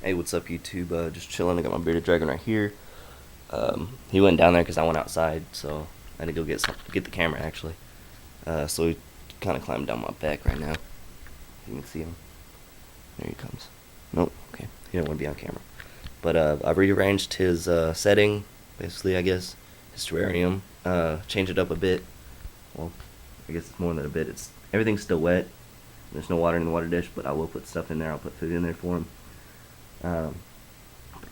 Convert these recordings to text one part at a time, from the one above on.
Hey, what's up, YouTube? Just chilling. I got my bearded dragon right here. He went down there because I went outside, so I had to go get the camera actually. So he kind of climbed down my back right now. You can see him. There he comes. Nope. Okay. He didn't want to be on camera. But I've rearranged his setting, basically. I guess his terrarium. Changed it up a bit. Well, I guess it's more than a bit. It's everything's still wet. There's no water in the water dish, but I will put stuff in there. I'll put food in there for him. Um,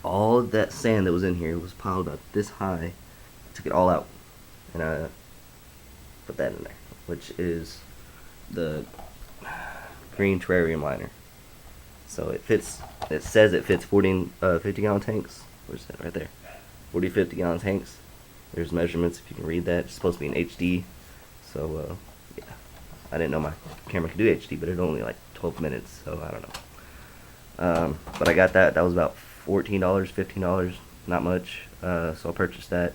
all of that sand that was in here was piled up this high. I took it all out, and I put that in there, which is the green terrarium liner. So it fits. It says it fits 50-gallon tanks. Where's that? Right there. 40, 50-gallon tanks. There's measurements if you can read that. It's supposed to be in HD. So yeah, I didn't know my camera could do HD, but it only like 12 minutes. So I don't know. But I got that. That was about $14, $15, not much. So I purchased that.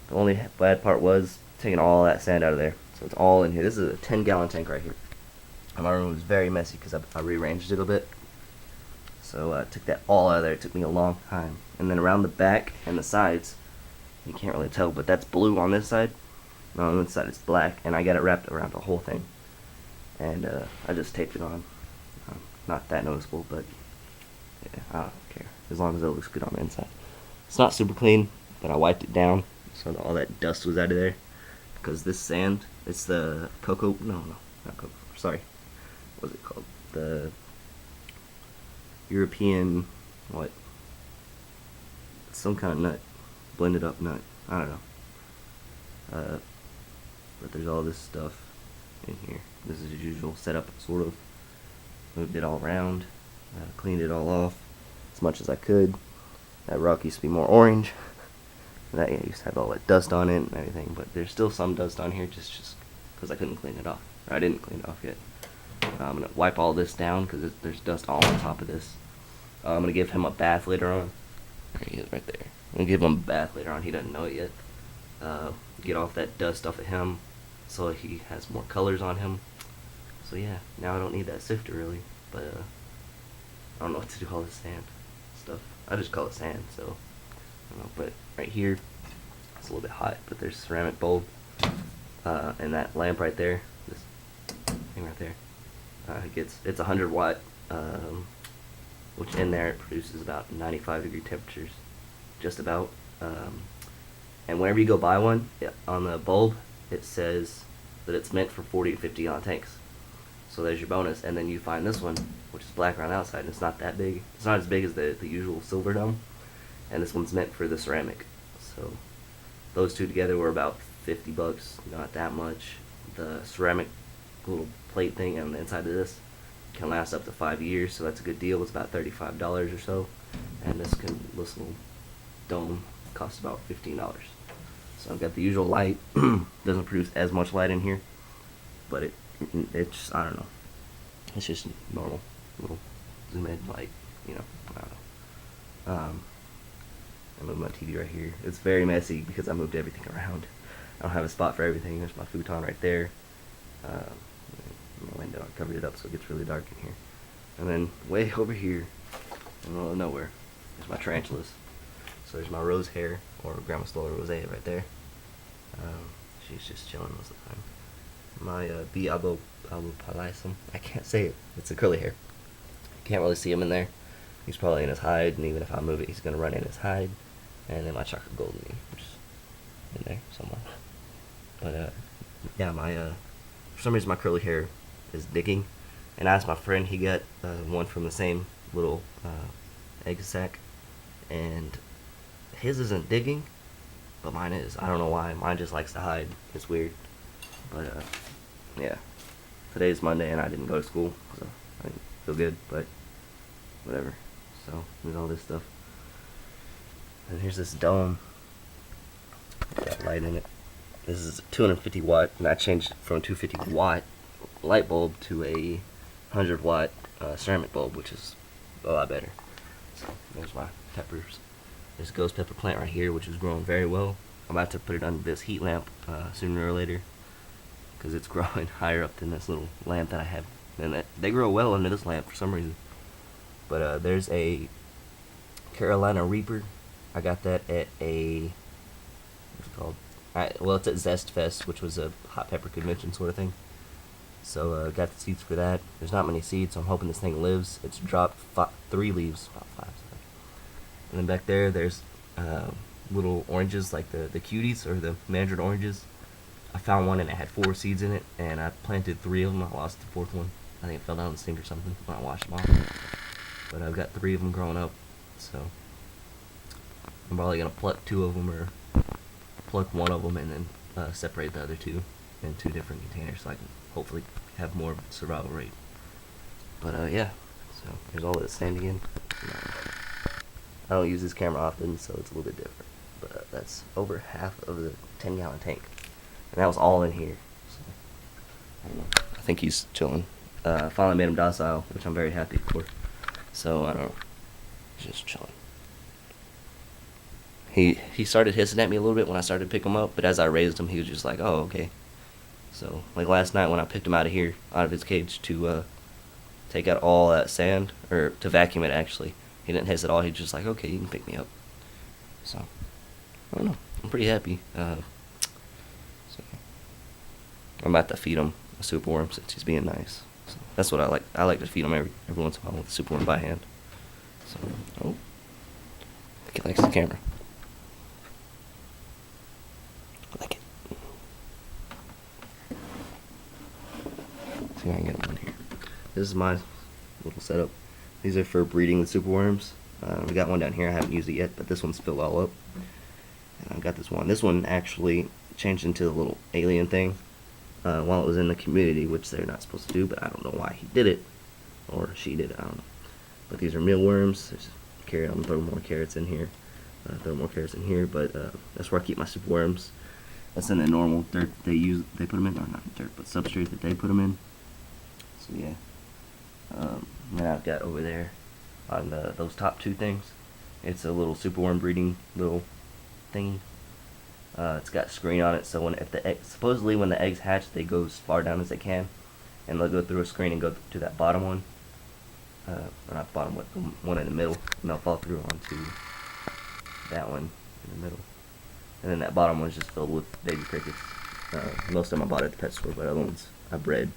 The only bad part was taking all that sand out of there. So it's all in here. This is a 10-gallon tank right here. And my room was very messy because I rearranged it a bit. So I took that all out of there. It took me a long time. And then around the back and the sides, you can't really tell, but that's blue on this side. And on this side it's black, and I got it wrapped around the whole thing. And I just taped it on. Not that noticeable, but yeah, I don't care. As long as it looks good on the inside. It's not super clean, but I wiped it down so that all that dust was out of there. Because this sand, it's the cocoa, no, not cocoa, sorry. What's it called? The European, what? Some kind of nut. Blended up nut. I don't know. But there's all this stuff in here. This is the usual setup, sort of. Moved it all around. Cleaned it all off as much as I could. That rock used to be more orange. That used to have all that dust on it and everything, but there's still some dust on here just because I couldn't clean it off. Or I didn't clean it off yet. I'm going to wipe all this down because there's dust all on top of this. I'm going to give him a bath later on. There he is right there. I'm going to give him a bath later on. He doesn't know it yet. Get off that dust off of him so he has more colors on him. So yeah, now I don't need that sifter really, but I don't know what to do with all this sand stuff. I just call it sand, so I don't know. But right here, it's a little bit hot, but there's a ceramic bulb, and that lamp right there, this thing right there, it's 100 watt, which in there it produces about 95-degree temperatures, just about. And whenever you go buy one, on the bulb, it says that it's meant for 40 to 50-gallon tanks. So there's your bonus, and then you find this one, which is black around the outside, and it's not that big. It's not as big as the usual silver dome, and this one's meant for the ceramic. So those two together were about $50, not that much. The ceramic little plate thing on the inside of this can last up to 5 years, so that's a good deal. It's about $35 or so, and this little dome costs about $15. So I've got the usual light. Doesn't produce as much light in here, but it's I don't know. It's just normal little zoom in light, I don't know. I moved my TV right here. It's very messy because I moved everything around. I don't have a spot for everything. There's my futon right there. My window, I covered it up so it gets really dark in here. And then way over here, in the middle of nowhere, there's my tarantulas. So there's my rose hair, or Grandma stole a rosea right there. She's just chilling most of the time. My B albopalaisum, I can't say it. It's a curly hair. Can't really see him in there. He's probably in his hide, and even if I move it, he's gonna run in his hide. And then my chocolate golden, which is in there somewhere. But yeah, for some reason my curly hair is digging, and I asked my friend. He got one from the same little egg sack, and his isn't digging, but mine is. I don't know why. Mine just likes to hide. It's weird. But yeah, today is Monday and I didn't go to school, so I didn't feel good, but whatever. So there's all this stuff, and here's this dome. Got light in it. This is a 250 watt, and I changed it from a 250 watt light bulb to a 100 watt ceramic bulb, which is a lot better. So there's my peppers. This ghost pepper plant right here, which is growing very well. I'm about to put it under this heat lamp sooner or later, because it's growing higher up than this little lamp that I have. And they grow well under this lamp for some reason. But there's a Carolina Reaper. I got that at a, what's it called? Well, it's at Zest Fest, which was a hot pepper convention sort of thing. So got the seeds for that. There's not many seeds, so I'm hoping this thing lives. It's dropped 3 leaves, not 5. Sorry. And then back there's little oranges, like the cuties or the mandarin oranges. I found one and it had 4 seeds in it, and I planted 3 of them. I lost the 4th one. I think it fell down the sink or something when I washed them off. But I've got 3 of them growing up, so I'm probably gonna pluck 2 of them or pluck 1 of them and then separate the other 2 in 2 different containers, so I can hopefully have more survival rate. But yeah, so here's all this sand again. I don't use this camera often, so it's a little bit different. But that's over half of the 10-gallon tank, and that was all in here. So I don't know. I think he's chilling. Finally made him docile, which I'm very happy for. So I don't know. He's just chilling. He started hissing at me a little bit when I started to pick him up, but as I raised him, he was just like, oh, okay. So, like last night when I picked him out of his cage to take out all that sand, or to vacuum it actually, he didn't hiss at all. He was just like, okay, you can pick me up. So, I don't know. I'm pretty happy. So, I'm about to feed him a superworm since he's being nice. So, that's what I like. I like to feed him every once in a while with a superworm by hand. So, oh, I think he likes the camera. I like it. See if I can get him in here. This is my little setup. These are for breeding the superworms. We got one down here. I haven't used it yet, but this one's filled all up. And I've got this one. This one actually changed into a little alien thing while it was in the community, which they're not supposed to do, but I don't know why he did it. Or she did it, I don't know. But these are mealworms. There's carrot. I'm going to throw more carrots in here. But that's where I keep my superworms. That's in the normal dirt they put them in, or not dirt, but substrate that they put them in. So yeah. Then I've got over there on those top 2 things, it's a little superworm breeding little thingy. It's got a screen on it, so supposedly when the eggs hatch, they go as far down as they can, and they'll go through a screen and go to that bottom one, or not the bottom one, the one in the middle, and they'll fall through onto that one in the middle. And then that bottom one's just filled with baby crickets. Most of them I bought at the pet store, but other ones I bred.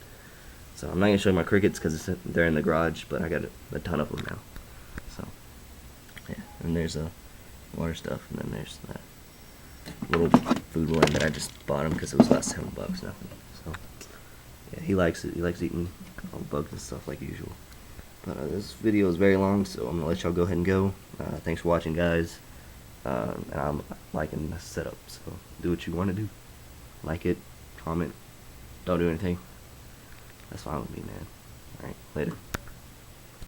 So I'm not going to show you my crickets because they're in the garage, but I got a ton of them now. So, yeah. And there's water stuff, and then there's that little food one that I just bought him because it was about $7, nothing. So, yeah, he likes it. He likes eating all the bugs and stuff like usual. But this video is very long, so I'm going to let y'all go ahead and go. Thanks for watching, guys. And I'm liking this setup, so do what you want to do. Like it, comment, don't do anything. That's fine with me, man. Alright, later.